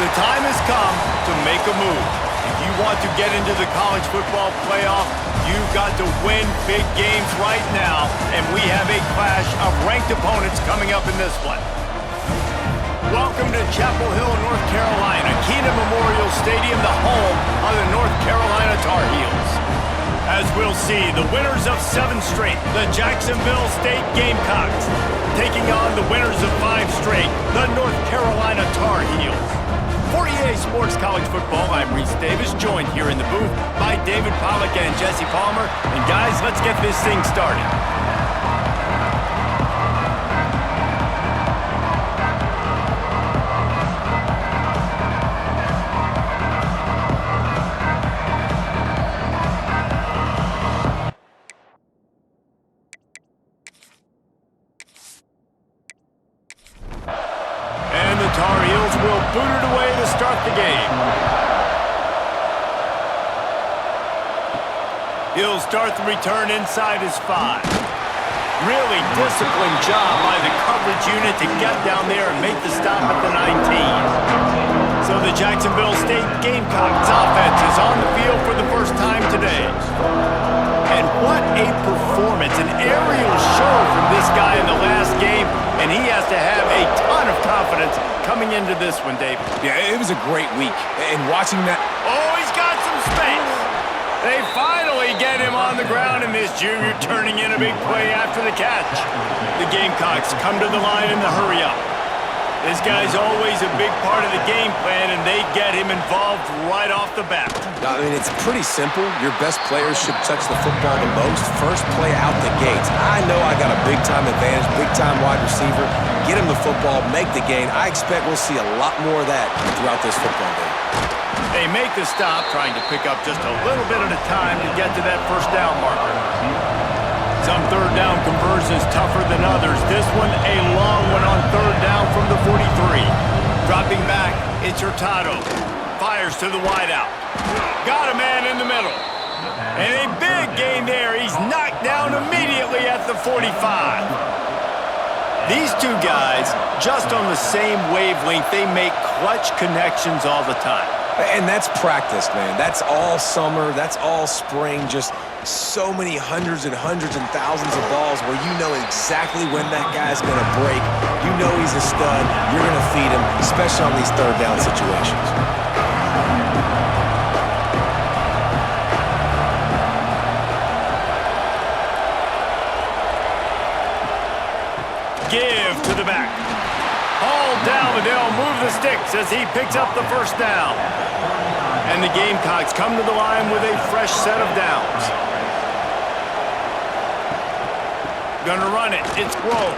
The time has come to make a move. If you want to get into the college football playoff, you've got to win big games right now, and we have a clash of ranked opponents coming up in this one. Welcome to Chapel Hill, North Carolina, Keenan Memorial Stadium, the home of the North Carolina Tar Heels. As we'll see, the winners of 7 straight, the Jacksonville State Gamecocks, taking on the winners of 5 straight, the North Carolina Tar Heels. For EA Sports College Football, I'm Reese Davis, joined here in the booth by David Pollack and Jesse Palmer. And guys, let's get this thing started. Tar Heels will boot it away to start the game. He'll start the return inside his 5. Really disciplined job by the coverage unit to get down there and make the stop at the 19. So the Jacksonville State Gamecocks offense is on the field for the first time today. And what a performance, an aerial show from this guy in the last game, and he has to have a ton of confidence coming into this one, David. Yeah, it was a great week, and watching that... Oh, he's got some space. They finally get him on the ground, and this junior turning in a big play after the catch. The Gamecocks come to the line in the hurry-up. This guy's always a big part of the game plan, and they get him involved right off the bat. I mean, it's pretty simple. Your best players should touch the football the most. First play out the gates. I know I got a big-time advantage, big-time wide receiver. Get him the football, make the gain. I expect we'll see a lot more of that throughout this football game. They make the stop, trying to pick up just a little bit at a time to get to that first down marker. Some third down conversions tougher than others. This one, a long one on third down from the 43. Dropping back, it's Hurtado. Fires to the wideout. Got a man in the middle. And a big gain there. He's knocked down immediately at the 45. These two guys, just on the same wavelength, they make clutch connections all the time. And that's practice, man. That's all summer. That's all spring. Just so many hundreds and thousands of balls where you know exactly when that guy's going to break. You know he's a stud. You're going to feed him, especially on these third down situations. Give to the back. All down, and they'll move the sticks as he picks up the first down. And the Gamecocks come to the line with a fresh set of downs. Gonna run it. It's Grove.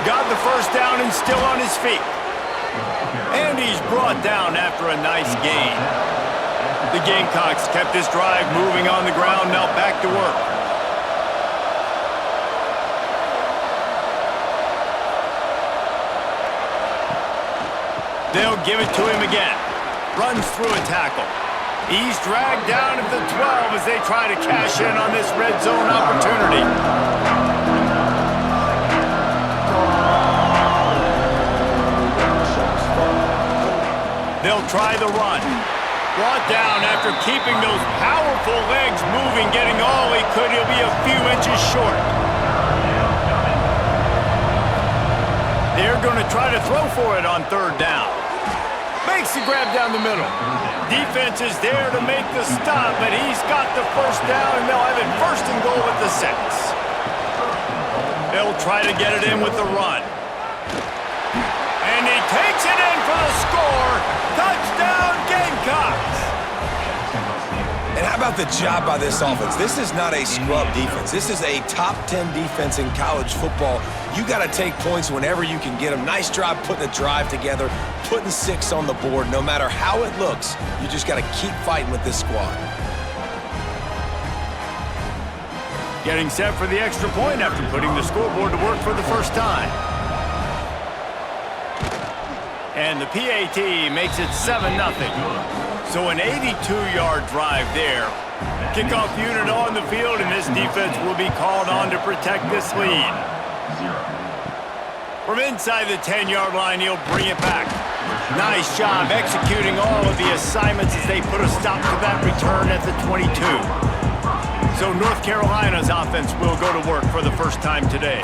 Got the first down and still on his feet. And he's brought down after a nice gain. The Gamecocks kept this drive moving on the ground, now back to work. They'll give it to him again. Runs through a tackle. He's dragged down at the 12 as they try to cash in on this red zone opportunity. They'll try the run. Brought down after keeping those powerful legs moving, getting all he could. He'll be a few inches short. They're going to try to throw for it on third down. Makes the grab down the middle. Defense is there to make the stop, but he's got the first down, and they'll have it first and goal at the 6. They'll try to get it in with the run. And he takes it in for the score. Touchdown, Gamecocks. And how about the job by this offense? This is not a scrub defense. This is a top 10 defense in college football. You got to take points whenever you can get them. Nice job putting a drive together, putting 6 on the board. No matter how it looks, you just got to keep fighting with this squad. Getting set for the extra point after putting the scoreboard to work for the first time. And the PAT makes it 7-0. So an 82-yard drive there. Kickoff unit on the field, and this defense will be called on to protect this lead. From inside the 10-yard line, he'll bring it back. Nice job executing all of the assignments as they put a stop to that return at the 22. So North Carolina's offense will go to work for the first time today.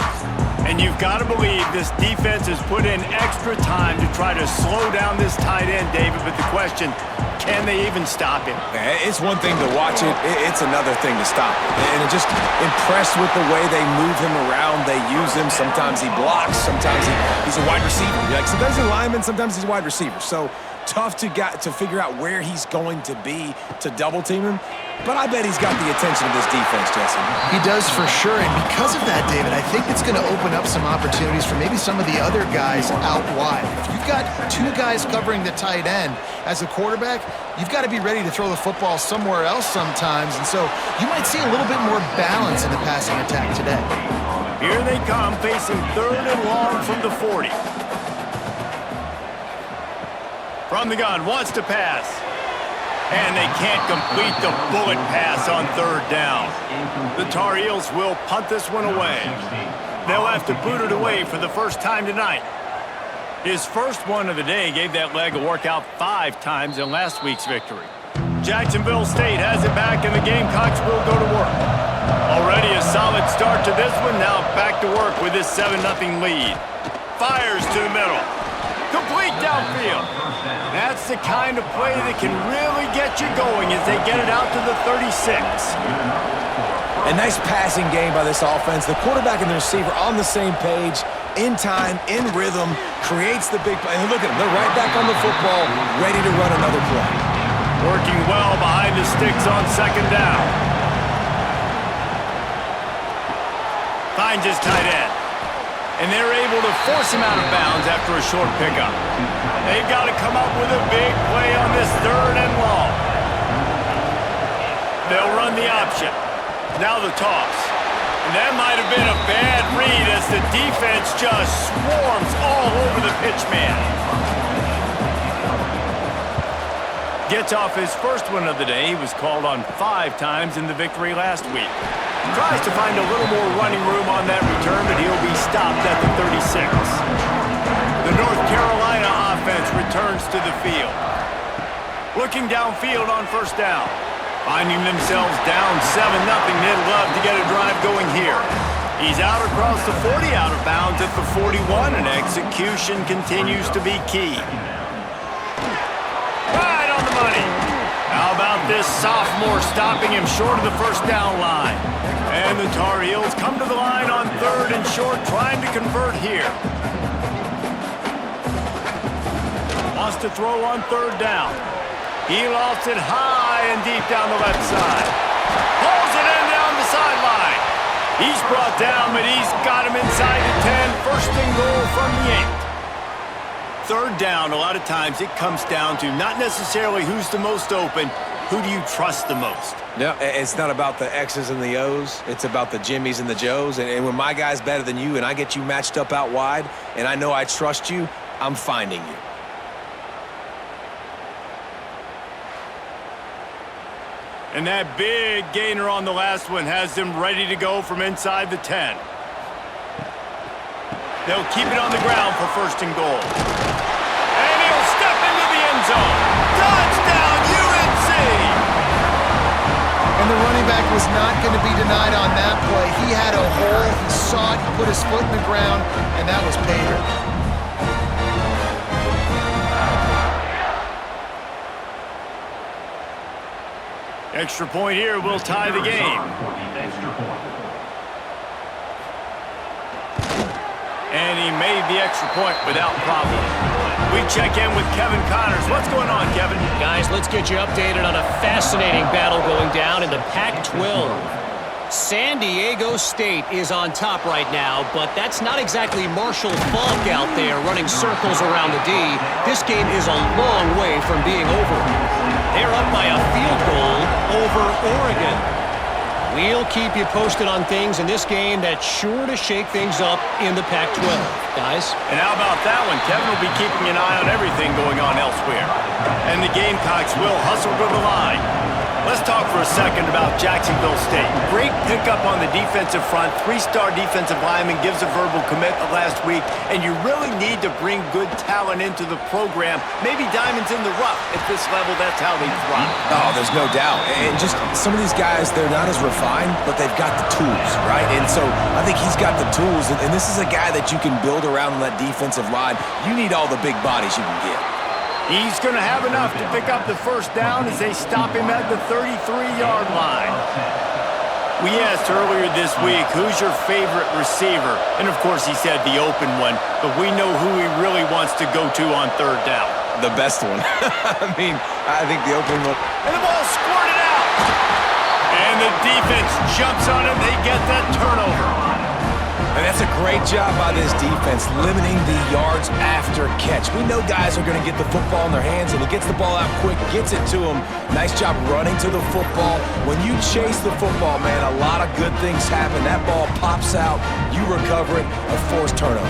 And you've got to believe this defense has put in extra time to try to slow down this tight end, David. But the question, can they even stop him? It's one thing to watch it. It's another thing to stop it. And I'm just impressed with the way they move him around. They use him. Sometimes he blocks. Sometimes he's a wide receiver. Like sometimes he's a lineman. Sometimes he's a wide receiver. So tough to figure out where he's going to be to double team him. But I bet he's got the attention of this defense, Jesse. He does for sure, and because of that, David, I think it's going to open up some opportunities for maybe some of the other guys out wide. If you've got two guys covering the tight end as a quarterback, you've got to be ready to throw the football somewhere else sometimes, and so you might see a little bit more balance in the passing attack today. Here they come, facing 3rd and long from the 40. From the gun, wants to pass. And they can't complete the bullet pass on 3rd down. The Tar Heels will punt this one away. They'll have to boot it away for the first time tonight. His first one of the day gave that leg a workout 5 times in last week's victory. Jacksonville State has it back, and the Gamecocks will go to work. Already a solid start to this one. Now back to work with this 7-0 lead. Fires to the middle. Complete downfield. That's the kind of play that can really get you going as they get it out to the 36. A nice passing game by this offense. The quarterback and the receiver on the same page, in time, in rhythm, creates the big play. And look at them. They're right back on the football, ready to run another play. Working well behind the sticks on 2nd down. Finds his tight end. And they're able to force him out of bounds after a short pickup. They've got to come up with a big play on this 3rd and long. They'll run the option. Now the toss. And that might have been a bad read as the defense just swarms all over the pitch man. Gets off his first one of the day. He was called on 5 times in the victory last week. Tries to find a little more running room on that return, but he'll be stopped at the 36. The North Carolina offense returns to the field. Looking downfield on 1st down. Finding themselves down 7-0, they'd love to get a drive going here. He's out across the 40, out of bounds at the 41, and execution continues to be key. Right on the money. How about this sophomore stopping him short of the 1st down line? And the Tar Heels come to the line on 3rd and short, trying to convert here. Wants to throw on 3rd down. He lofts it high and deep down the left side. Pulls it in down the sideline. He's brought down, but he's got him inside the 10. 1st and goal from the 8. 3rd down, a lot of times it comes down to not necessarily who's the most open, who do you trust the most? No, it's not about the X's and the O's. It's about the Jimmies and the Joes. And when my guy's better than you and I get you matched up out wide and I know I trust you, I'm finding you. And that big gainer on the last one has them ready to go from inside the 10. They'll keep it on the ground for 1st and goal. And he'll step into the end zone. Touchdown, UNC! And the running back was not going to be denied on that play. He had a hole, he saw it, he put his foot in the ground, and that was pay dirt. Extra point here will tie the game. And he made the extra point without problem. We check in with Kevin Connors. What's going on, Kevin? Guys, let's get you updated on a fascinating battle going down in the Pac-12. San Diego State is on top right now, but that's not exactly Marshall Faulk out there running circles around the D. This game is a long way from being over. They're up by a field goal over Oregon. We'll keep you posted on things in this game that's sure to shake things up in the Pac-12, guys. And how about that one? Kevin will be keeping an eye on everything going on elsewhere. And the Gamecocks will hustle to the line. Let's talk for a second about Jacksonville State. Great pickup on the defensive front. 3-star defensive lineman gives a verbal commitment last week, and you really need to bring good talent into the program. Maybe diamonds in the rough. At this level, that's how they thrive. Oh, there's no doubt. And just some of these guys, they're not as refined, but they've got the tools, right? And so I think he's got the tools, and this is a guy that you can build around on that defensive line. You need all the big bodies you can get. He's going to have enough to pick up the first down as they stop him at the 33-yard line. We asked earlier this week, who's your favorite receiver? And, of course, he said the open one, but we know who he really wants to go to on third down. The best one. I think the open one. And the ball squirted out. And the defense jumps on him. They get that turnover. And that's a great job by this defense, limiting the yards after catch. We know guys are going to get the football in their hands, and he gets the ball out quick, gets it to him. Nice job running to the football. When you chase the football, man, a lot of good things happen. That ball pops out, you recover it, a forced turnover.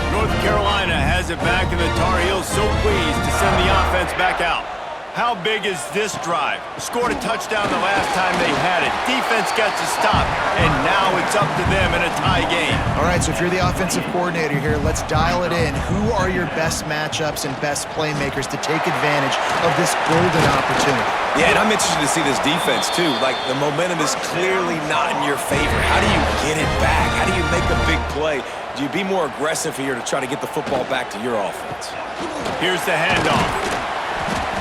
North Carolina has it back, and the Tar Heels so pleased to send the offense back out. How big is this drive? Scored a touchdown the last time they had it. Defense gets a stop, and now it's up to them in a tie game. All right, so if you're the offensive coordinator here, let's dial it in. Who are your best matchups and best playmakers to take advantage of this golden opportunity? Yeah, and I'm interested to see this defense, too. Like, the momentum is clearly not in your favor. How do you get it back? How do you make a big play? Do you be more aggressive here to try to get the football back to your offense? Here's the handoff.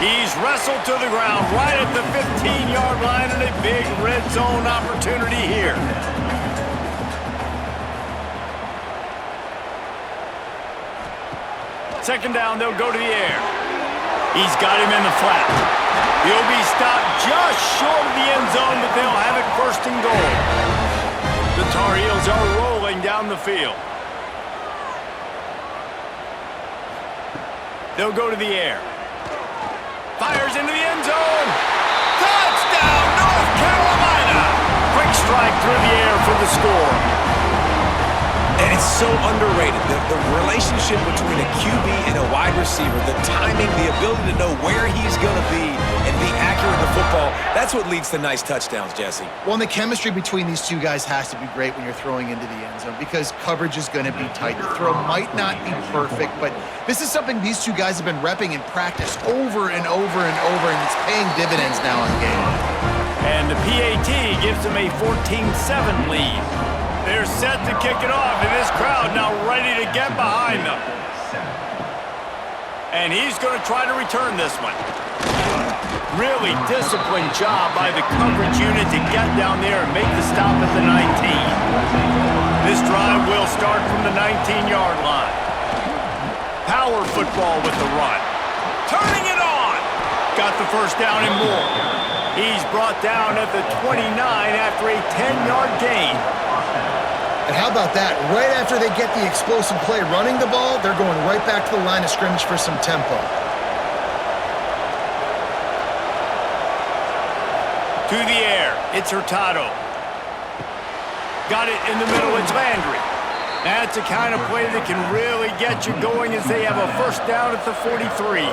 He's wrestled to the ground right at the 15-yard line, and a big red zone opportunity here. Second down, they'll go to the air. He's got him in the flat. He'll be stopped just short of the end zone, but they'll have it first and goal. The Tar Heels are rolling down the field. They'll go to the air. Fires into the end zone. Touchdown, North Carolina! Quick strike through the air for the score. And it's so underrated. The relationship between a QB and a wide receiver, the timing, the ability to know where he's going to be and be accurate with the football, that's what leads to nice touchdowns, Jesse. Well, and the chemistry between these two guys has to be great when you're throwing into the end zone because coverage is going to be tight. The throw might not be perfect, but this is something these two guys have been repping in practice over and over and over, and it's paying dividends now in game. And the PAT gives them a 14-7 lead. They're set to kick it off, and this crowd now ready to get behind them. And he's going to try to return this one. Really disciplined job by the coverage unit to get down there and make the stop at the 19. This drive will start from the 19-yard line. Power football with the run. Turning it on. Got the first down and more. He's brought down at the 29 after a 10-yard gain. And how about that? Right after they get the explosive play running the ball, they're going right back to the line of scrimmage for some tempo. To the air, it's Hurtado. Got it in the middle, it's Landry. That's the kind of play that can really get you going as they have a first down at the 43.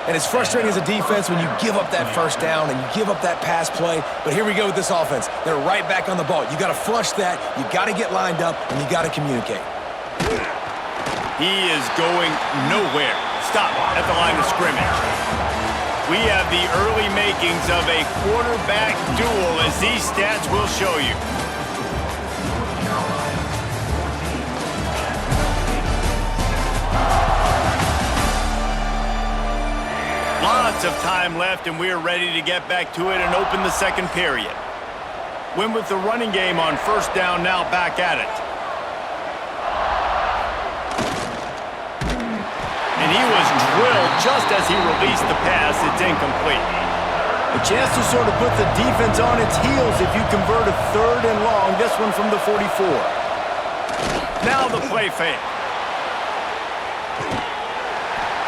And it's frustrating as a defense when you give up that first down and you give up that pass play. But here we go with this offense. They're right back on the ball. You got to flush that. You got to get lined up, and you got to communicate. He is going nowhere. Stop at the line of scrimmage. We have the early makings of a quarterback duel, as these stats will show you. Lots of time left, and we're ready to get back to it and open the second period. Win with the running game on first down, now back at it. And he was drilled just as he released the pass. It's incomplete. A chance to sort of put the defense on its heels if you convert a third and long. This one from the 44. Now the play fake.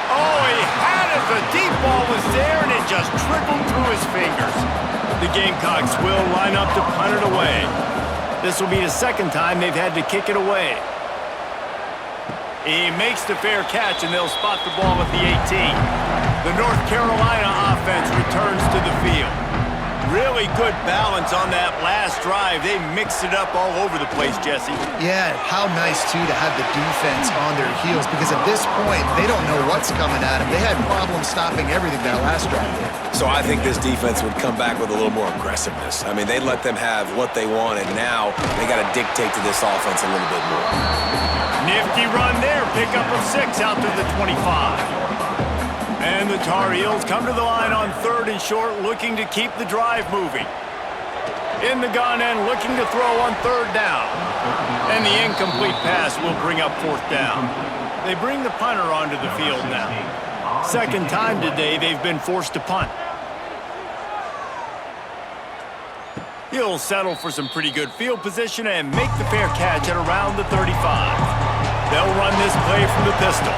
Oh, he had it. The deep ball was there, and it just trickled through his fingers. The Gamecocks will line up to punt it away. This will be the second time they've had to kick it away. He makes the fair catch, and they'll spot the ball at the 18. The North Carolina offense returns to the field. Really good balance on that last drive. They mixed it up all over the place, Jesse. Yeah, how nice, too, to have the defense on their heels, because at this point, they don't know what's coming at them. They had problems stopping everything that last drive. So I think this defense would come back with a little more aggressiveness. I mean, they let them have what they want, and now they got to dictate to this offense a little bit more. Nifty run there. Pickup of 6 out to the 25. And the Tar Heels come to the line on 3rd and short, looking to keep the drive moving. In the gun and looking to throw on 3rd down. And the incomplete pass will bring up 4th down. They bring the punter onto the field now. Second time today they've been forced to punt. He'll settle for some pretty good field position and make the fair catch at around the 35. They'll run this play from the pistol.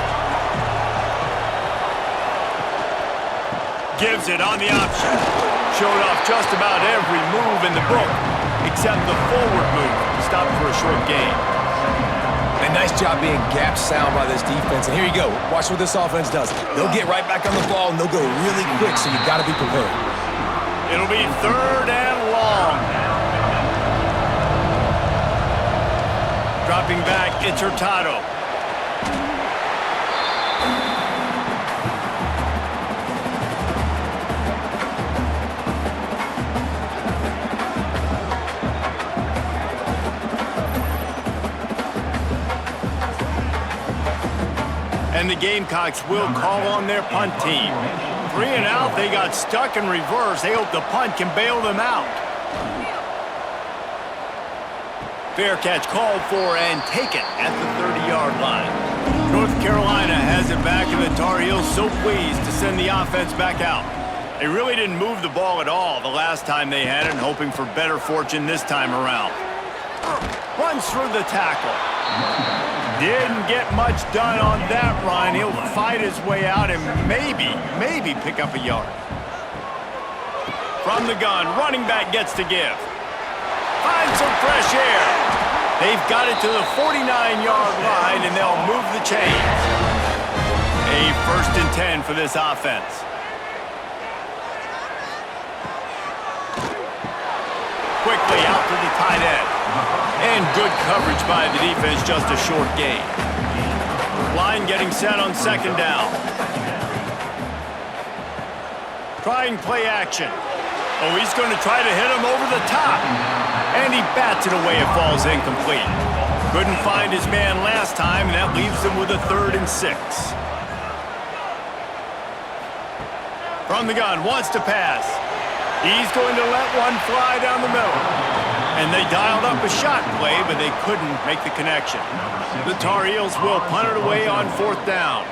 Gives it on the option. Showed off just about every move in the book, except the forward move. Stopped for a short gain. And nice job being gap sound by this defense. And here you go. Watch what this offense does. They'll get right back on the ball, and they'll go really quick, so you got to be prepared. It'll be 3rd and long. Dropping back, it's Hurtado. And the Gamecocks will call on their punt team. 3 and out, they got stuck in reverse. They hope the punt can bail them out. Fair catch called for and taken at the 30-yard line. North Carolina has it back, and the Tar Heels so pleased to send the offense back out. They really didn't move the ball at all the last time they had it, and hoping for better fortune this time around. Runs through the tackle. Didn't get much done on that run. He'll fight his way out and maybe pick up a yard. From the gun, running back gets to give. Finds some fresh air. They've got it to the 49-yard line, and they'll move the chains. A 1st and 10 for this offense. Quickly out to the tight end. And good coverage by the defense, just a short gain. Line getting set on 2nd down. Trying play action. Oh, he's going to try to hit him over the top. And he bats it away. It falls incomplete. Couldn't find his man last time, and that leaves him with a 3rd and 6. From the gun, wants to pass. He's going to let one fly down the middle. And they dialed up a shot play, but they couldn't make the connection. The Tar Heels will punt it away on 4th down.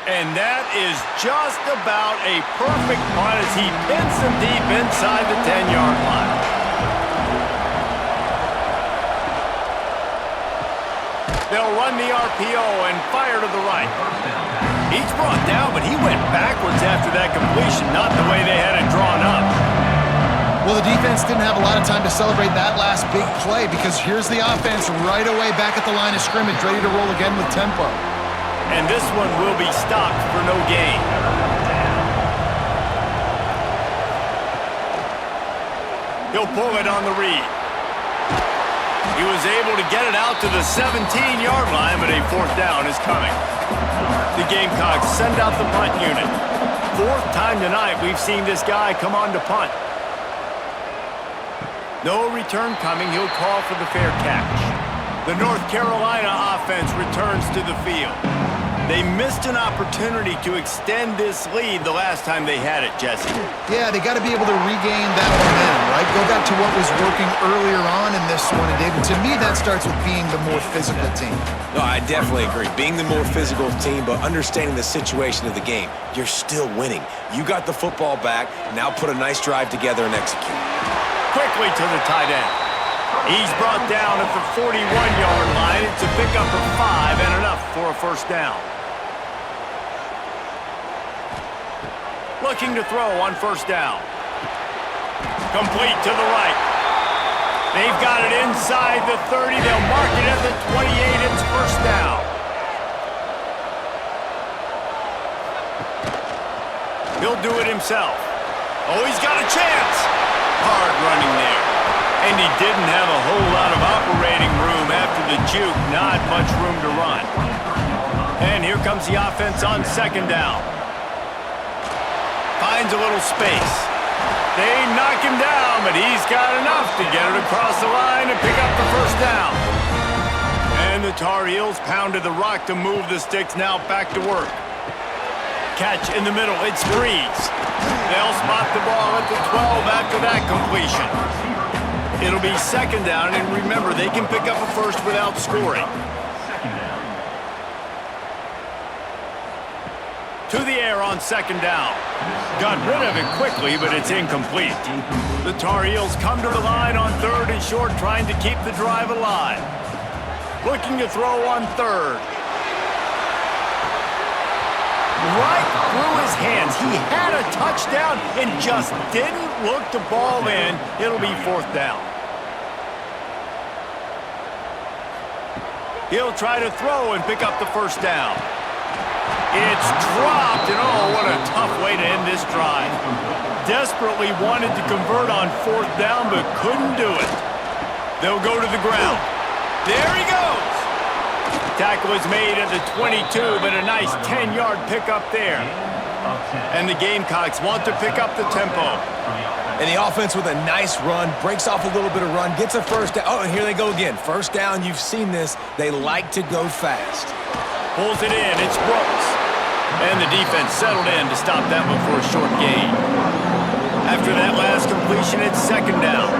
And that is just about a perfect punt as he pins them deep inside the 10-yard line. They'll run the RPO and fire to the right. He's brought down, but he went backwards after that completion, not the way they had it drawn up. Well, the defense didn't have a lot of time to celebrate that last big play, because here's the offense right away back at the line of scrimmage, ready to roll again with tempo. And this one will be stopped for no gain. He'll pull it on the read. He was able to get it out to the 17-yard line, but a 4th down is coming. The Gamecocks send out the punt unit. 4th time tonight we've seen this guy come on to punt. No return coming. He'll call for the fair catch. The North Carolina offense returns to the field. They missed an opportunity to extend this lead the last time they had it, Jesse. Yeah, they got to be able to regain that momentum, right? Go back to what was working earlier on in this one, and David, to me, that starts with being the more physical team. No, I definitely agree. Being the more physical team, but understanding the situation of the game. You're still winning. You got the football back. Now put a nice drive together and execute. Quickly to the tight end. He's brought down at the 41-yard line. It's a pickup of 5 and enough for a 1st down. Looking to throw on 1st down. Complete to the right. They've got it inside the 30. They'll mark it at the 28. It's 1st down. He'll do it himself. Oh, he's got a chance. Hard running there. And he didn't have a whole lot of operating room after the juke. Not much room to run. And here comes the offense on second down. Finds a little space. They knock him down, but he's got enough to get it across the line and pick up the first down. And the Tar Heels pounded the rock to move the sticks. Now back to work. Catch in the middle. It's Breeze. They'll spot the ball at the 12 after that completion. It'll be second down, and remember, they can pick up a first without scoring. To the air on second down. Got rid of it quickly, but it's incomplete. The Tar Heels come to the line on third and short, trying to keep the drive alive. Looking to throw on third. Right through his hands. He had a touchdown and just didn't look the ball in. It'll be fourth down. He'll try to throw and pick up the first down. It's dropped, and oh, what a tough way to end this drive. Desperately wanted to convert on fourth down, but couldn't do it. They'll go to the ground. There he goes. Tackle is made at the 22, but a nice 10-yard pickup there. And the Gamecocks want to pick up the tempo. And the offense with a nice run, breaks off a little bit of run, gets a first down. Oh, and here they go again. First down, you've seen this. They like to go fast. Pulls it in, it's Brooks. And the defense settled in to stop that one for a short gain. After that last completion, it's second down.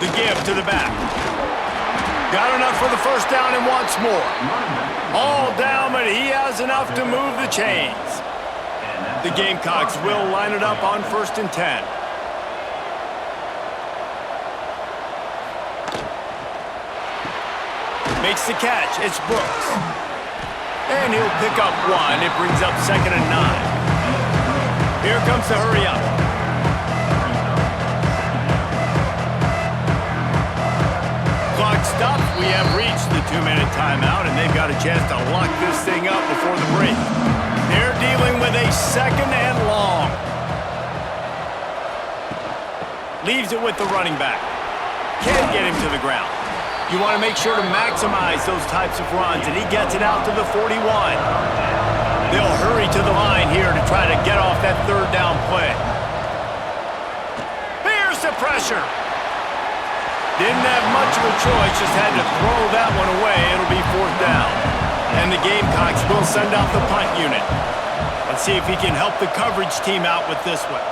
The give to the back. Got enough for the first down and wants more. All down, but he has enough to move the chains. The Gamecocks will line it up on 1st and 10. Makes the catch. It's Brooks. And he'll pick up one. It brings up 2nd and 9. Here comes the hurry up. Clock stops. We have reached the 2-minute timeout, and they've got a chance to lock this thing up before the break. They're dealing with a 2nd and long. Leaves it with the running back. Can't get him to the ground. You want to make sure to maximize those types of runs, and he gets it out to the 41. They'll hurry to the line here to try to get off that third down play. Here's the pressure. Didn't have much of a choice, just had to throw that one away. It'll be fourth down. And the Gamecocks will send out the punt unit. Let's see if he can help the coverage team out with this one.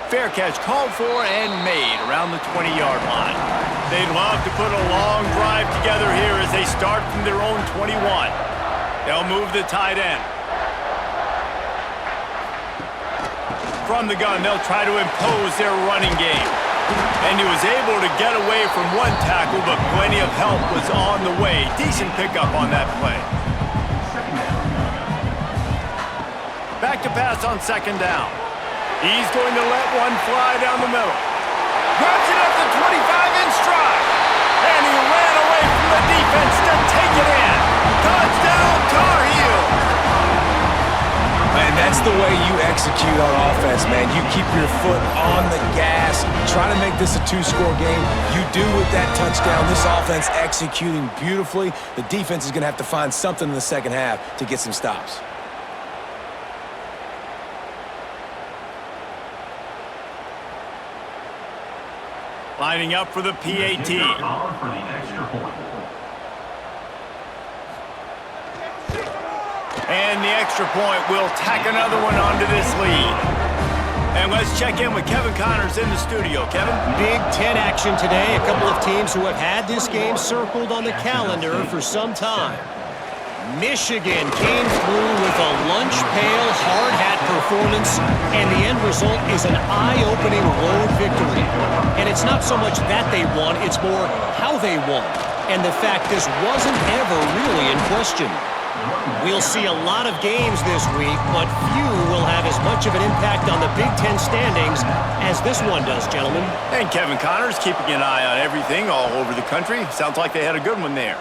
Fair catch called for and made around the 20-yard line. They'd love to put a long drive together here as they start from their own 21. They'll move the tight end. From the gun, they'll try to impose their running game. And he was able to get away from one tackle, but plenty of help was on the way. Decent pickup on that play. Back to pass on second down. He's going to let one fly down the middle. Grabs it up the 25 in stride. And he ran away from the defense to take it in. Touchdown, Tar Heels. Man, that's the way you execute on offense, man. You keep your foot on the gas, try to make this a 2-score game. You do with that touchdown. This offense executing beautifully. The defense is going to have to find something in the second half to get some stops. Lining up for the PAT. And the extra point will tack another one onto this lead. And let's check in with Kevin Connors in the studio. Kevin? Big Ten action today. A couple of teams who have had this game circled on the calendar for some time. Michigan came through with a lunch pail, hard hat performance, and the end result is an eye-opening road victory. And it's not so much that they won, it's more how they won. And the fact this wasn't ever really in question. We'll see a lot of games this week, but few will have as much of an impact on the Big Ten standings as this one does, gentlemen. And Kevin Connors keeping an eye on everything all over the country. Sounds like they had a good one there.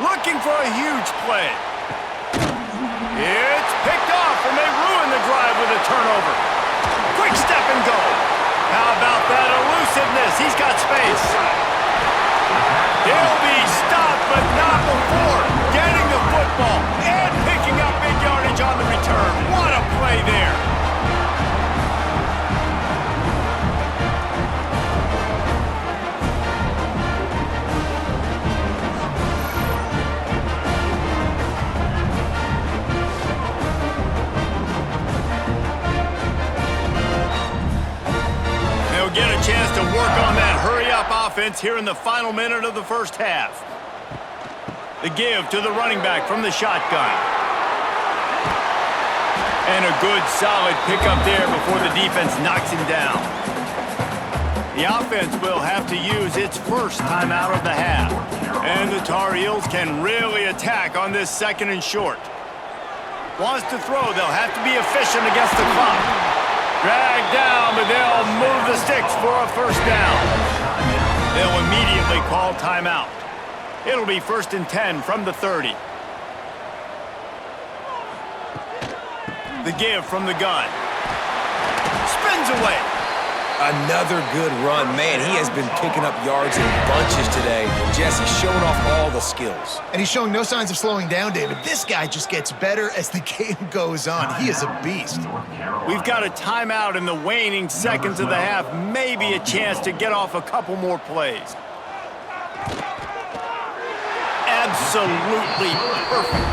looking for a huge play. It's picked off, and they ruin the drive with a turnover. Quick step and go. How about that elusiveness? He's got space. He'll be stopped, but not before getting the football and picking up big yardage on the return. What a play there. Get a chance to work on that hurry-up offense here in the final minute of the first half. The give to the running back from the shotgun. And a good, solid pickup there before the defense knocks him down. The offense will have to use its first timeout of the half. And the Tar Heels can really attack on this second and short. Wants to throw, they'll have to be efficient against the clock. Dragged down, but they'll move the sticks for a first down. They'll immediately call timeout. It'll be 1st and 10 from the 30. The give from the gun. Spins away. Another good run. Man, he has been picking up yards in bunches today. Jesse showing off all the skills. And he's showing no signs of slowing down, David. This guy just gets better as the game goes on. He is a beast. We've got a timeout in the waning seconds of the half. Maybe a chance to get off a couple more plays. Absolutely perfect.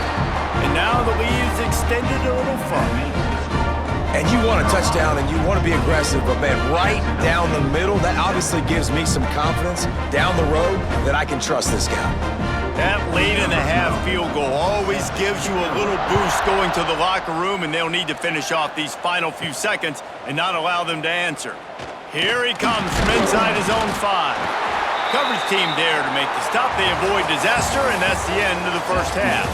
And now the lead is extended a little further. And you want a touchdown and you want to be aggressive, but man, right down the middle, that obviously gives me some confidence down the road that I can trust this guy. That late in the half field goal always gives you a little boost going to the locker room, and they'll need to finish off these final few seconds and not allow them to answer. Here he comes from inside his own 5. Coverage team there to make the stop. They avoid disaster, and that's the end of the first half.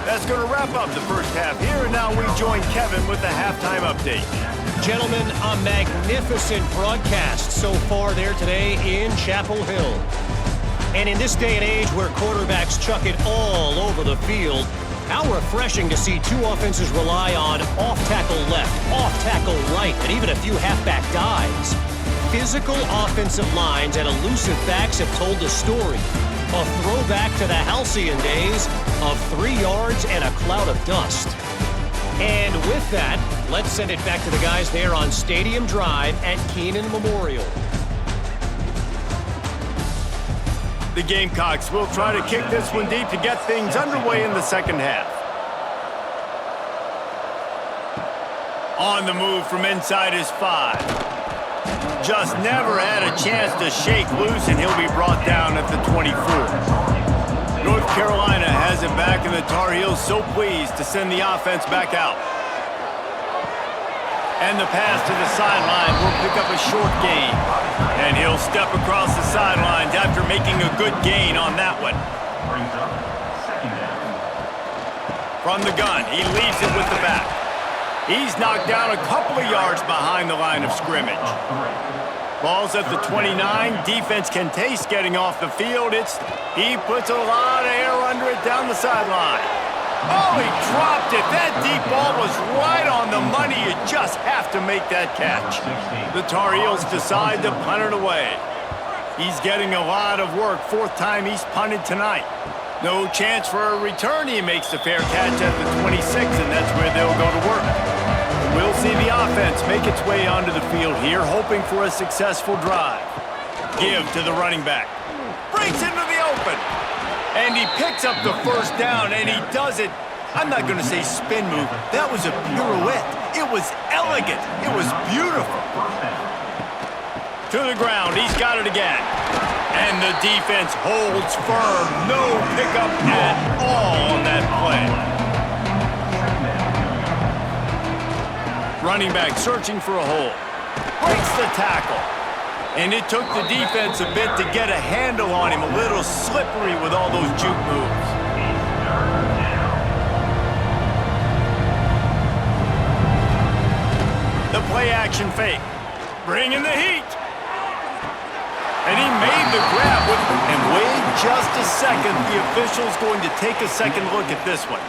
That's going to wrap up the first half here, and now we join Kevin with the halftime update. Gentlemen, a magnificent broadcast so far there today in Chapel Hill. And in this day and age where quarterbacks chuck it all over the field, how refreshing to see two offenses rely on off-tackle left, off-tackle right, and even a few halfback dives. Physical offensive lines and elusive backs have told the story. A throwback to the halcyon days of 3 yards and a cloud of dust. And with that, let's send it back to the guys there on Stadium Drive at Keenan Memorial. The Gamecocks will try to kick this one deep to get things underway in the second half. On the move from inside his 5. Just never had a chance to shake loose, and he'll be brought down at the 24. North Carolina has it back, and the Tar Heels so pleased to send the offense back out. And the pass to the sideline will pick up a short gain. And he'll step across the sidelines after making a good gain on that one. From the gun, he leaves it with the back. He's knocked down a couple of yards behind the line of scrimmage. Ball's at the 29. Defense can taste getting off the field. He puts a lot of air under it down the sideline. Oh, he dropped it. That deep ball was right on the money. You just have to make that catch. The Tar Heels decide to punt it away. He's getting a lot of work. 4th time he's punted tonight. No chance for a return. He makes the fair catch at the 26, and that's where they'll go to work. We'll see the offense make its way onto the field here, hoping for a successful drive. Give to the running back. Breaks into the open. And he picks up the first down, and he does it. I'm not going to say spin move. That was a pirouette. It was elegant. It was beautiful. To the ground. He's got it again. And the defense holds firm. No pickup at all on that play. Running back searching for a hole. Breaks the tackle. And it took the defense a bit to get a handle on him. A little slippery with all those juke moves. The play action fake. Bringing the heat. And he made the grab. And wait just a second. The official's going to take a second look at this one.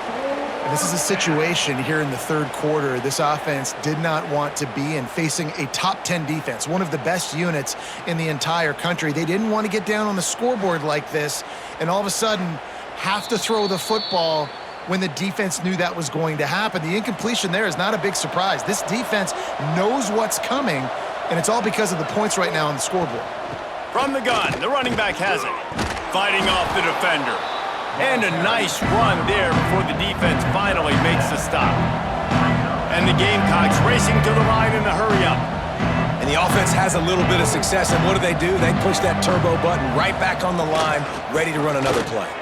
This is a situation here in the third quarter this offense did not want to be in, facing a top 10 defense, one of the best units in the entire country. They didn't want to get down on the scoreboard like this and all of a sudden have to throw the football when the defense knew that was going to happen. The incompletion there is not a big surprise. This defense knows what's coming, and it's all because of the points right now on the scoreboard. From the gun, the running back has it. Fighting off the defender. And a nice run there before the defense finally makes the stop. And the Gamecocks racing to the line in the hurry-up. And the offense has a little bit of success, and what do? They push that turbo button right back on the line, ready to run another play.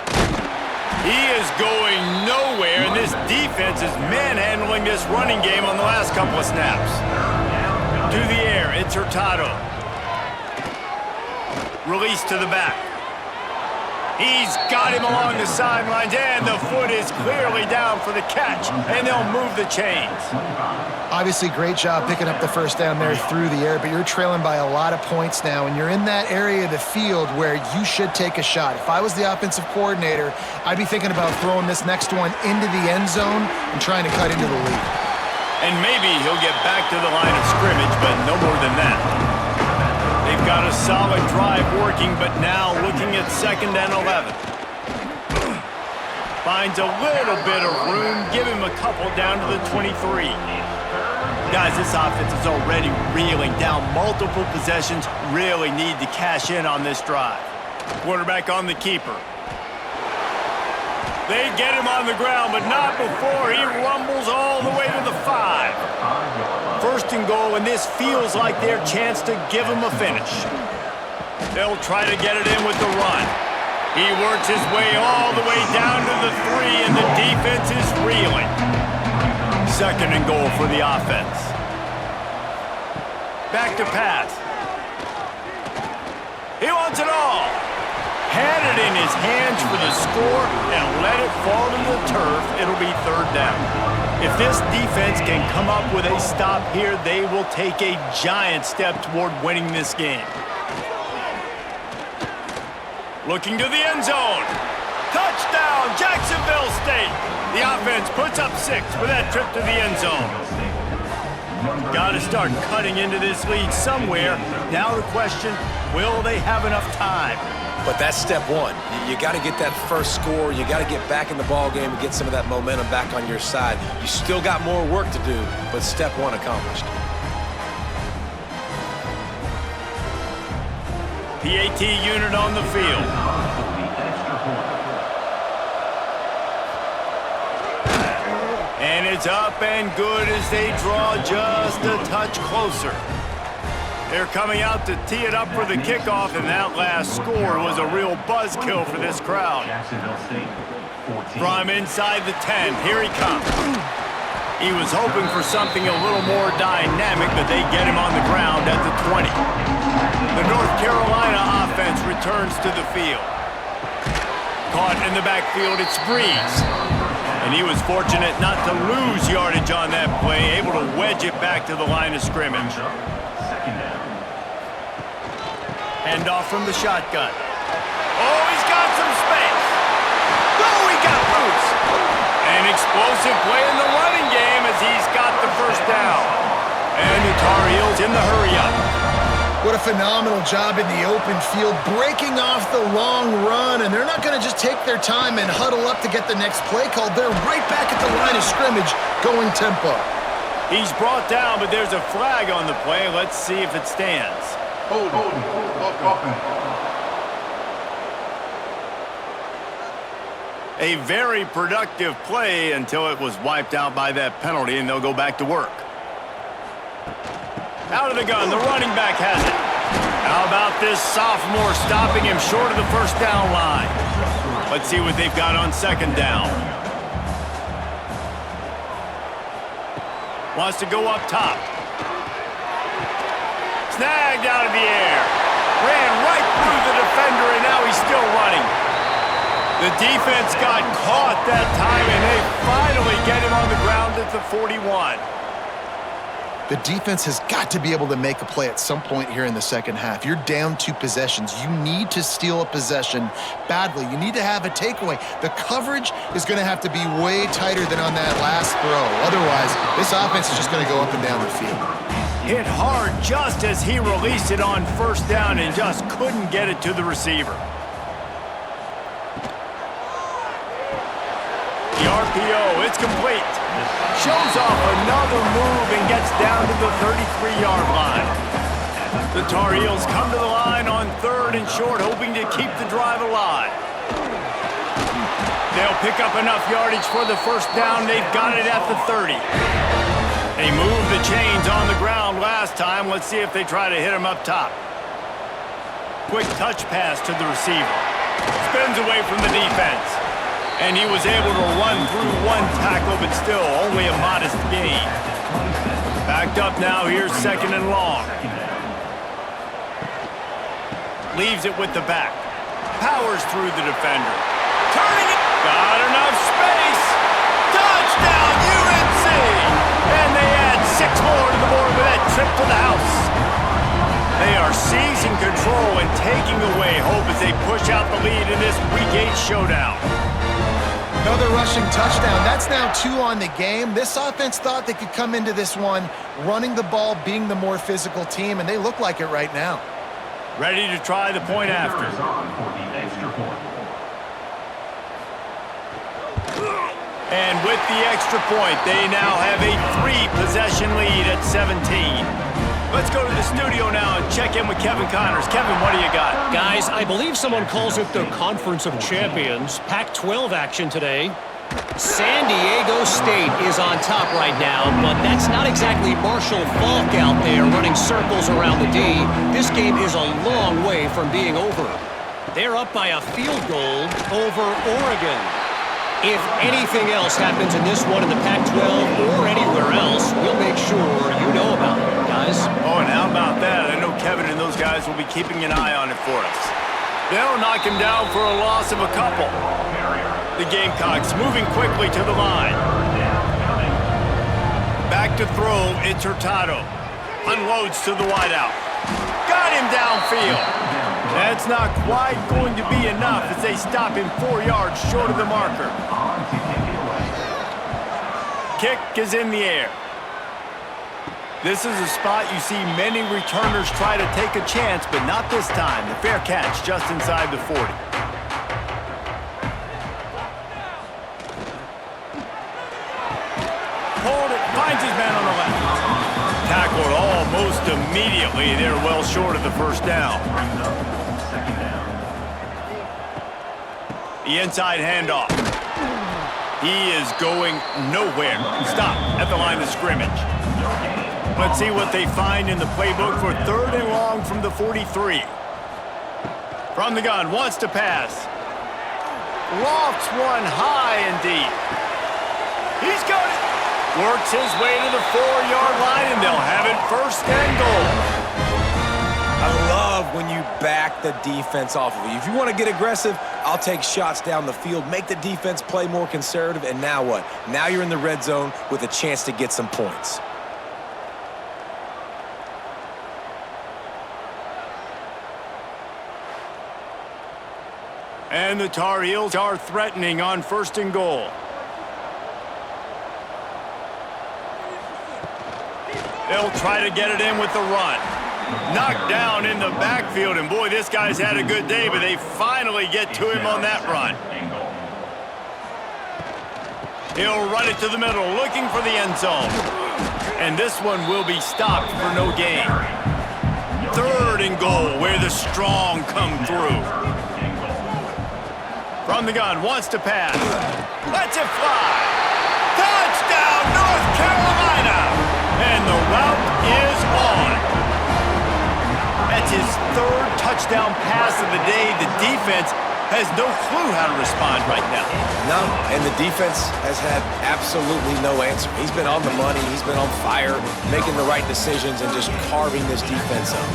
He is going nowhere, and this defense is manhandling this running game on the last couple of snaps. To the air, it's Hurtado. Release to the back. He's got him along the sidelines, and the foot is clearly down for the catch, and they'll move the chains. Obviously, great job picking up the first down there through the air, but you're trailing by a lot of points now, and you're in that area of the field where you should take a shot. If I was the offensive coordinator, I'd be thinking about throwing this next one into the end zone and trying to cut into the lead. And maybe he'll get back to the line of scrimmage, but no more than that. They've got a solid drive working, but now looking at 2nd and 11. Finds a little bit of room. Give him a couple down to the 23. Guys, this offense is already reeling down multiple possessions. Really need to cash in on this drive. Quarterback on the keeper. They get him on the ground, but not before he rumbles all the way to the 5. 1st and goal, and this feels like their chance to give him a finish. They'll try to get it in with the run. He works his way all the way down to the 3, and the defense is reeling. 2nd and goal for the offense. Back to pass. He wants it all. Had it in his hands for the score and let it fall to the turf. It'll be 3rd down. If this defense can come up with a stop here, they will take a giant step toward winning this game. Looking to the end zone. Touchdown, Jacksonville State. The offense puts up 6 with that trip to the end zone. Got to start cutting into this lead somewhere. Now the question, will they have enough time? But that's step one. You got to get that first score. You got to get back in the ball game and get some of that momentum back on your side. You still got more work to do, but step one accomplished. PAT unit on the field. And it's up and good as they draw just a touch closer. They're coming out to tee it up for the kickoff, and that last score was a real buzzkill for this crowd. From inside the 10, here he comes. He was hoping for something a little more dynamic, but they get him on the ground at the 20. The North Carolina offense returns to the field. Caught in the backfield, it's Breeze. And he was fortunate not to lose yardage on that play, able to wedge it back to the line of scrimmage. Hand off from the shotgun. Oh, he's got some space. Oh, he got loose. An explosive play in the running game as he's got the first down. And the Tar Heels in the hurry-up. What a phenomenal job in the open field, breaking off the long run, and they're not going to just take their time and huddle up to get the next play called. They're right back at the line of scrimmage, going tempo. He's brought down, but there's a flag on the play. Let's see if it stands. A very productive play until it was wiped out by that penalty, and they'll go back to work. Out of the gun, the running back has it. How about this sophomore stopping him short of the first down line? Let's see what they've got on 2nd down. Wants to go up top. Snagged out of the air. Ran right through the defender, and now he's still running. The defense got caught that time, and they finally get him on the ground at the 41. The defense has got to be able to make a play at some point here in the second half. You're down 2 possessions. You need to steal a possession badly. You need to have a takeaway. The coverage is going to have to be way tighter than on that last throw. Otherwise, this offense is just going to go up and down the field. Hit hard just as he released it on first down and just couldn't get it to the receiver. The RPO, it's complete. Shows off another move and gets down to the 33-yard line. The Tar Heels come to the line on 3rd and short, hoping to keep the drive alive. They'll pick up enough yardage for the first down. They've got it at the 30. They moved the chains on the ground last time. Let's see if they try to hit him up top. Quick touch pass to the receiver. Spins away from the defense. And he was able to run through 1 tackle, but still only a modest gain. Backed up now, here's 2nd and long. Leaves it with the back. Powers through the defender. Turning it. Got enough space. Touchdown, UNC! And they add 6 more to the board with that trip to the house. They are seizing control and taking away hope as they push out the lead in this Week 8 showdown. Another rushing touchdown. That's now 2 on the game. This offense thought they could come into this one running the ball, being the more physical team, and they look like it right now. Ready to try the point after. And with the extra point, they now have a 3-possession lead at 17. Let's go to the studio now and check in with Kevin Connors. Kevin, what do you got? Guys, I believe someone calls it the Conference of Champions. Pac-12 action today. San Diego State is on top right now, but that's not exactly Marshall Faulk out there running circles around the D. This game is a long way from being over. They're up by a field goal over Oregon. If anything else happens in this one in the Pac-12 or anywhere else, we'll make sure you know about it, guys. Oh, and how about that? I know Kevin and those guys will be keeping an eye on it for us. They'll knock him down for a loss of a couple. The Gamecocks moving quickly to the line. Back to throw, it's Hurtado. Unloads to the wideout. Got him downfield. That's not quite going to be enough as they stop him 4 yards short of the marker. Kick is in the air. This is a spot you see many returners try to take a chance, but not this time. The fair catch just inside the 40. Hold it, finds his man on the left. Tackled almost immediately. They're well short of the first down. The inside handoff. He is going nowhere. Stop at the line of scrimmage. Let's see what they find in the playbook for 3rd and long from the 43. From the gun, wants to pass. Lofts one high and deep. He's got it. Works his way to the 4-yard line, and they'll have it 1st and goal. I love when you back the defense off of you. If you want to get aggressive, I'll take shots down the field, make the defense play more conservative, and now what? Now you're in the red zone with a chance to get some points. And the Tar Heels are threatening on 1st and goal. They'll try to get it in with the run. Knocked down in the backfield, and boy, this guy's had a good day, but they finally get to him on that run. He'll run it to the middle, looking for the end zone. And this one will be stopped for no gain. 3rd and goal, where the strong come through. From the gun, wants to pass. Lets it fly. Touchdown, North Carolina! And the route is on. That's his 3rd touchdown pass of the day. The defense has no clue how to respond right now. No, and the defense has had absolutely no answer. He's been on the money. He's been on fire, making the right decisions and just carving this defense up.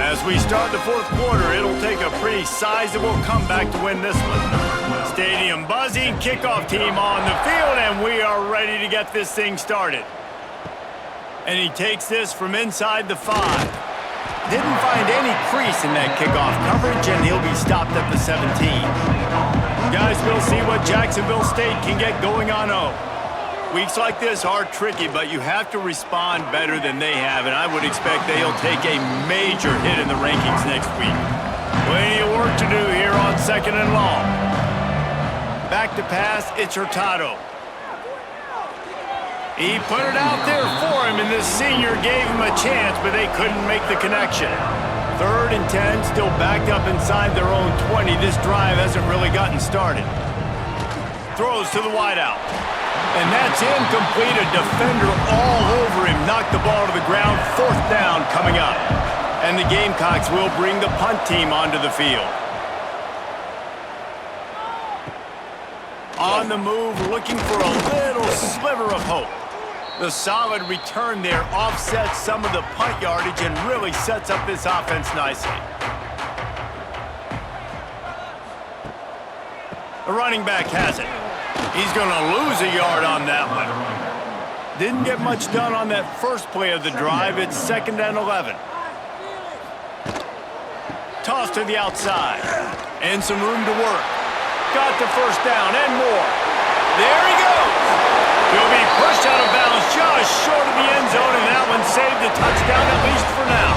As we start the fourth quarter, it'll take a pretty sizable comeback to win this one. Stadium buzzing, kickoff team on the field, and we are ready to get this thing started. And he takes this from inside the 5. Didn't find any crease in that kickoff coverage, and he'll be stopped at the 17. Guys, we'll see what Jacksonville State can get going on 0. Weeks like this are tricky, but you have to respond better than they have, and I would expect they'll take a major hit in the rankings next week. Plenty of work to do here on 2nd and long. Back to pass, it's Hurtado. He put it out there for him, and this senior gave him a chance, but they couldn't make the connection. 3rd and 10, still backed up inside their own 20. This drive hasn't really gotten started. Throws to the wideout. And that's incomplete. A defender all over him. Knocked the ball to the ground. 4th down coming up. And the Gamecocks will bring the punt team onto the field. On the move, looking for a little sliver of hope. The solid return there offsets some of the punt yardage and really sets up this offense nicely. The running back has it. He's going to lose a yard on that one. Didn't get much done on that first play of the drive. It's 2nd and 11. Toss to the outside. And some room to work. Got the 1st down and more. There he goes. He'll be pushed out of bounds just short of the end zone, and that one saved a touchdown at least for now.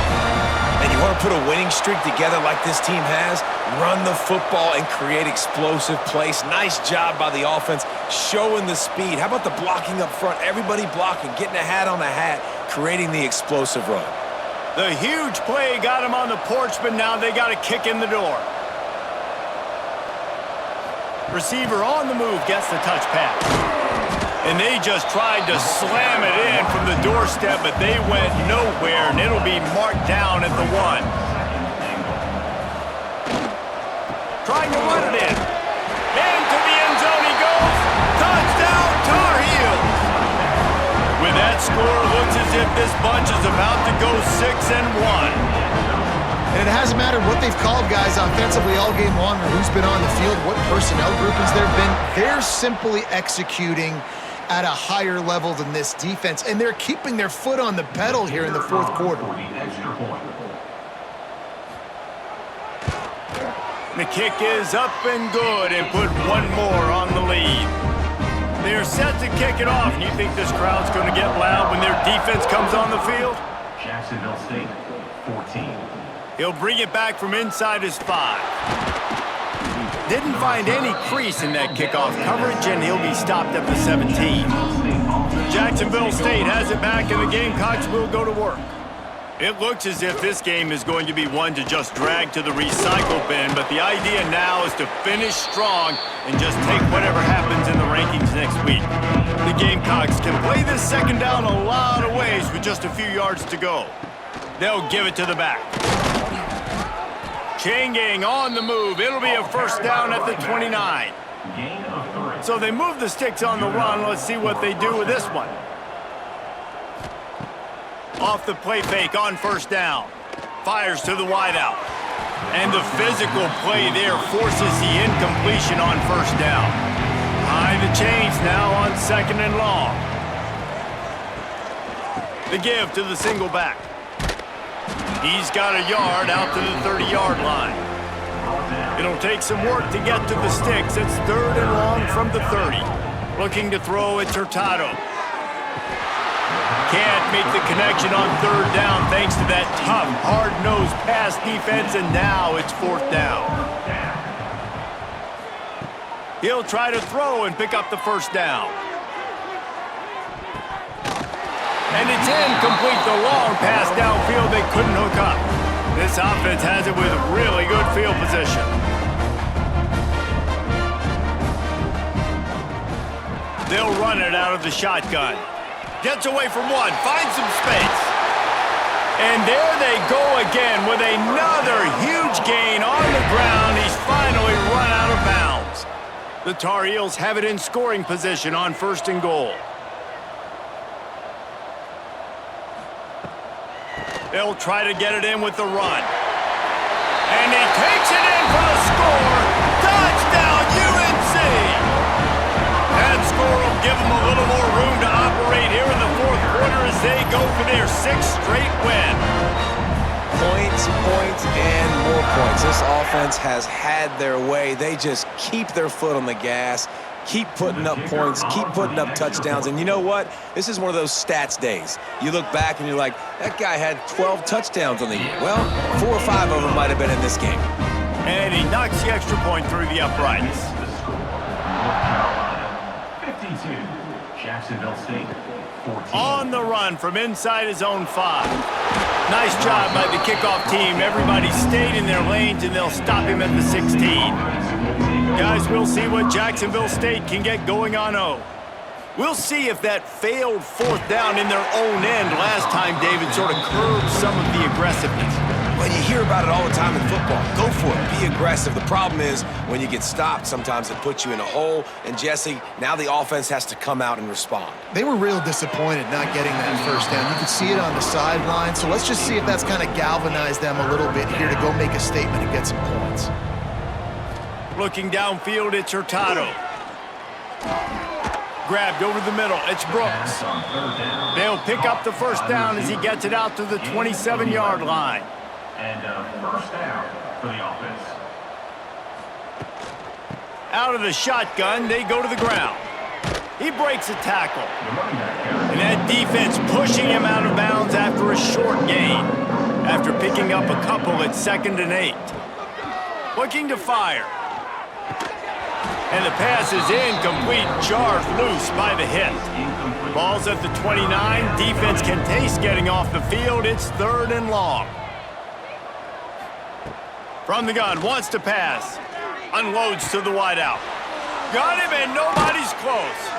And you want to put a winning streak together like this team has? Run the football and create explosive plays. Nice job by the offense, showing the speed. How about the blocking up front? Everybody blocking, getting a hat on a hat, creating the explosive run. The huge play got him on the porch, but now they got a kick in the door. Receiver on the move gets the touch pass. And they just tried to slam it in from the doorstep, but they went nowhere, and it'll be marked down at the 1. Trying to run it in. Into the end zone he goes. Touchdown, Tar Heels. With that score, looks as if this bunch is about to go 6-1. And it hasn't mattered what they've called guys offensively all game long or who's been on the field, what personnel groupings there have been. They're simply executing at a higher level than this defense, and they're keeping their foot on the pedal here in the fourth quarter. The kick is up and good, and put one more on the lead. They're set to kick it off, and you think this crowd's going to get loud when their defense comes on the field? Jacksonville State, 14. He'll bring it back from inside his 5. Didn't find any crease in that kickoff coverage, and he'll be stopped at the 17. Jacksonville State has it back, and the Gamecocks will go to work. It looks as if this game is going to be one to just drag to the recycle bin, but the idea now is to finish strong and just take whatever happens in the rankings next week. The Gamecocks can play this 2nd down a lot of ways with just a few yards to go. They'll give it to the back. Chain gang on the move. It'll be a 1st down at the 29. So they move the sticks on the run. Let's see what they do with this one. Off the play fake on 1st down. Fires to the wideout. And the physical play there forces the incompletion on 1st down. High the chains now on 2nd and long. The give to the single back. He's got a yard out to the 30-yard line. It'll take some work to get to the sticks. It's 3rd and long from the 30. Looking to throw, it's Hurtado. Can't make the connection on 3rd down thanks to that tough, hard-nosed pass defense, and now it's 4th down. He'll try to throw and pick up the 1st down. And it's incomplete, the long pass downfield they couldn't hook up. This offense has it with really good field position. They'll run it out of the shotgun. Gets away from one, finds some space. And there they go again with another huge gain on the ground. He's finally run out of bounds. The Tar Heels have it in scoring position on 1st and goal. They'll try to get it in with the run. And he takes it in for the score. Touchdown, UNC! That score will give them a little more room to operate here in the fourth quarter as they go for their 6th straight win. Points, points, and more points. This offense has had their way. They just keep their foot on the gas, keep putting up points, keep putting up touchdowns. And you know what? This is one of those stats days. You look back and you're like, that guy had 12 touchdowns on the year. Well, 4 or 5 of them might have been in this game. And he knocks the extra point through the uprights. The score, North Carolina 52, Jacksonville State 14. On the run from inside his own 5. Nice job by the kickoff team. Everybody stayed in their lanes, and they'll stop him at the 16. Guys, we'll see what Jacksonville State can get going on O. We'll see if that failed 4th down in their own end last time, David, sort of curbed some of the aggressiveness. Well, you hear about it all the time in football. Go for it. Be aggressive. The problem is when you get stopped, sometimes it puts you in a hole. And, Jesse, now the offense has to come out and respond. They were real disappointed not getting that 1st down. You could see it on the sideline. So let's just see if that's kind of galvanized them a little bit here to go make a statement and get some points. Looking downfield, it's Hurtado. Grabbed over the middle. It's Brooks. They'll pick up the 1st down as he gets it out to the 27-yard line. And a 1st down for the offense. Out of the shotgun, they go to the ground. He breaks a tackle. And that defense pushing him out of bounds after a short gain. After picking up a couple at 2nd and 8. Looking to fire. And the pass is incomplete, jarred loose by the hit. Ball's at the 29. Defense can taste getting off the field. It's 3rd and long. From the gun, wants to pass. Unloads to the wideout. Got him, and nobody's close.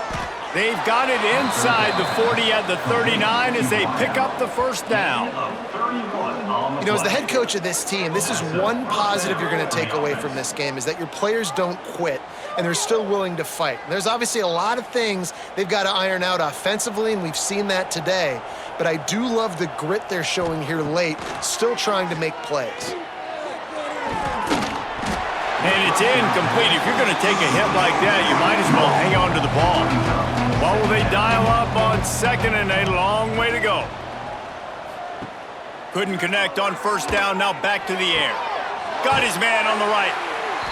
They've got it inside the 40 at the 39 as they pick up the 1st down. You know, as the head coach of this team, this is one positive you're going to take away from this game, is that your players don't quit, and they're still willing to fight. There's obviously a lot of things they've got to iron out offensively, and we've seen that today. But I do love the grit they're showing here late, still trying to make plays. And it's incomplete. If you're going to take a hit like that, you might as well hang on to the ball. What will they dial up on 2nd and 8? Long way to go. Couldn't connect on 1st down. Now back to the air. Got his man on the right.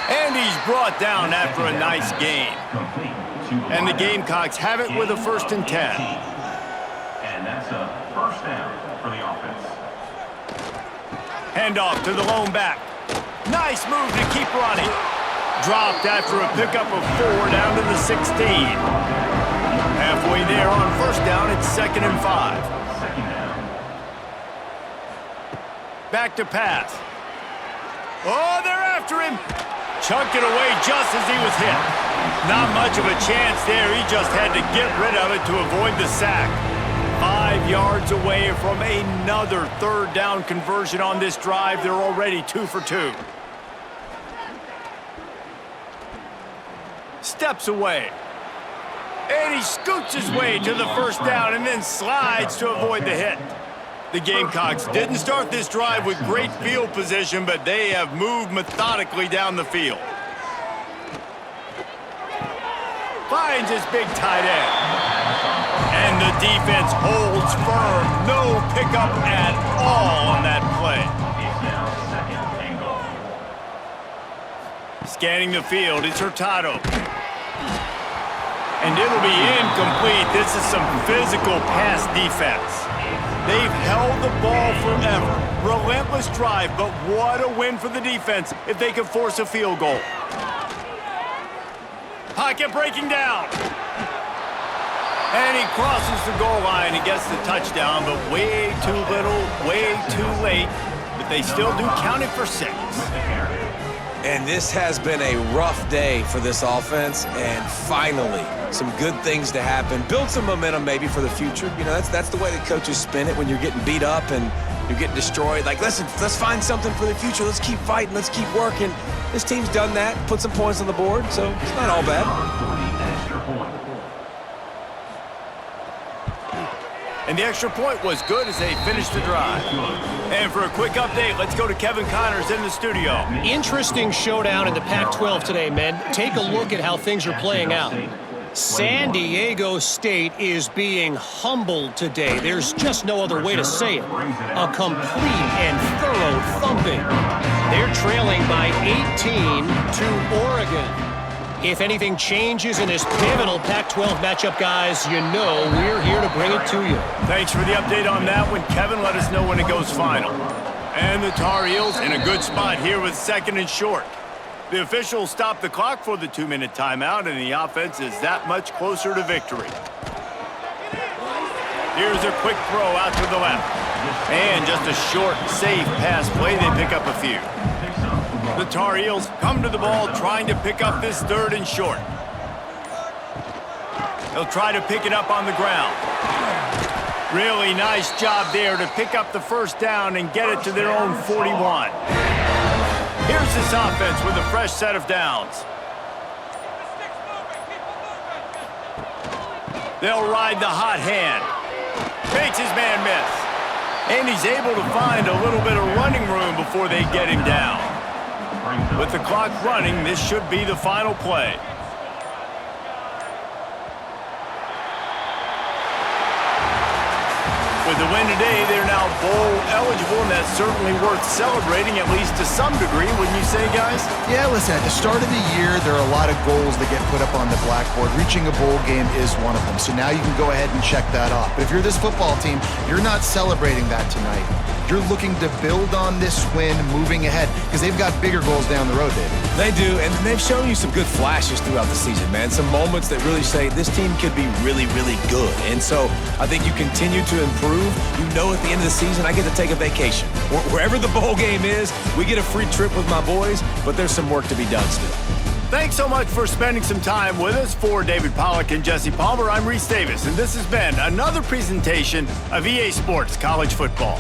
And he's brought down after a nice gain. And the Gamecocks have it with a 1st and 10. And that's a 1st down for the offense. Handoff to the lone back. Nice move to keep running. Dropped after a pickup of 4 down to the 16. Halfway there on 1st down, it's 2nd and 5. 2nd down. Back to pass. Oh, they're after him. Chunked it away just as he was hit. Not much of a chance there. He just had to get rid of it to avoid the sack. 5 yards away from another 3rd down conversion on this drive. They're already 2 for 2. Steps away. And he scoots his way to the 1st down and then slides to avoid the hit. The Gamecocks didn't start this drive with great field position, but they have moved methodically down the field. Finds his big tight end. And the defense holds firm. No pickup at all on that play. It's now 2nd and goal. Scanning the field, it's Hurtado. And it'll be incomplete. This is some physical pass defense. They've held the ball forever. Relentless drive, but what a win for the defense if they can force a field goal. Pocket breaking down. And he crosses the goal line and gets the touchdown, but way too little, way too late. But they still do count it for 6. And this has been a rough day for this offense, and finally, some good things to happen. Build some momentum maybe for the future. You know, that's the way the coaches spin it when you're getting beat up and you're getting destroyed. Like, listen, let's find something for the future. Let's keep fighting. Let's keep working. This team's done that, put some points on the board, so it's not all bad. And the extra point was good as they finished the drive. And for a quick update, let's go to Kevin Connors in the studio. Interesting showdown in the Pac-12 today, men. Take a look at how things are playing out. San Diego State is being humbled today. There's just no other way to say it. A complete and thorough thumping. They're trailing by 18 to Oregon. If anything changes in this pivotal Pac-12 matchup, guys, you know we're here to bring it to you. Thanks for the update on that one, Kevin. Let us know when it goes final. And the Tar Heels in a good spot here with 2nd and short. The officials stop the clock for the 2-minute timeout, and the offense is that much closer to victory. Here's a quick throw out to the left. And just a short, safe pass play. They pick up a few. The Tar Heels come to the ball trying to pick up this 3rd and short. They'll try to pick it up on the ground. Really nice job there to pick up the 1st down and get it to their own 41. Here's this offense with a fresh set of downs. They'll ride the hot hand. Makes his man miss. And he's able to find a little bit of running room before they get him down. With the clock running, this should be the final play. With the win today, they're now bowl eligible, and that's certainly worth celebrating, at least to some degree, wouldn't you say, guys? Yeah, listen, at the start of the year, there are a lot of goals that get put up on the blackboard. Reaching a bowl game is one of them, so now you can go ahead and check that off. But if you're this football team, you're not celebrating that tonight. You're looking to build on this win moving ahead because they've got bigger goals down the road, David. They do, and they've shown you some good flashes throughout the season, man. Some moments that really say this team could be really, really good. And so I think you continue to improve. You know at the end of the season, I get to take a vacation. Wherever the bowl game is, we get a free trip with my boys, but there's some work to be done still. Thanks so much for spending some time with us. For David Pollack and Jesse Palmer, I'm Reese Davis, and this has been another presentation of EA Sports College Football.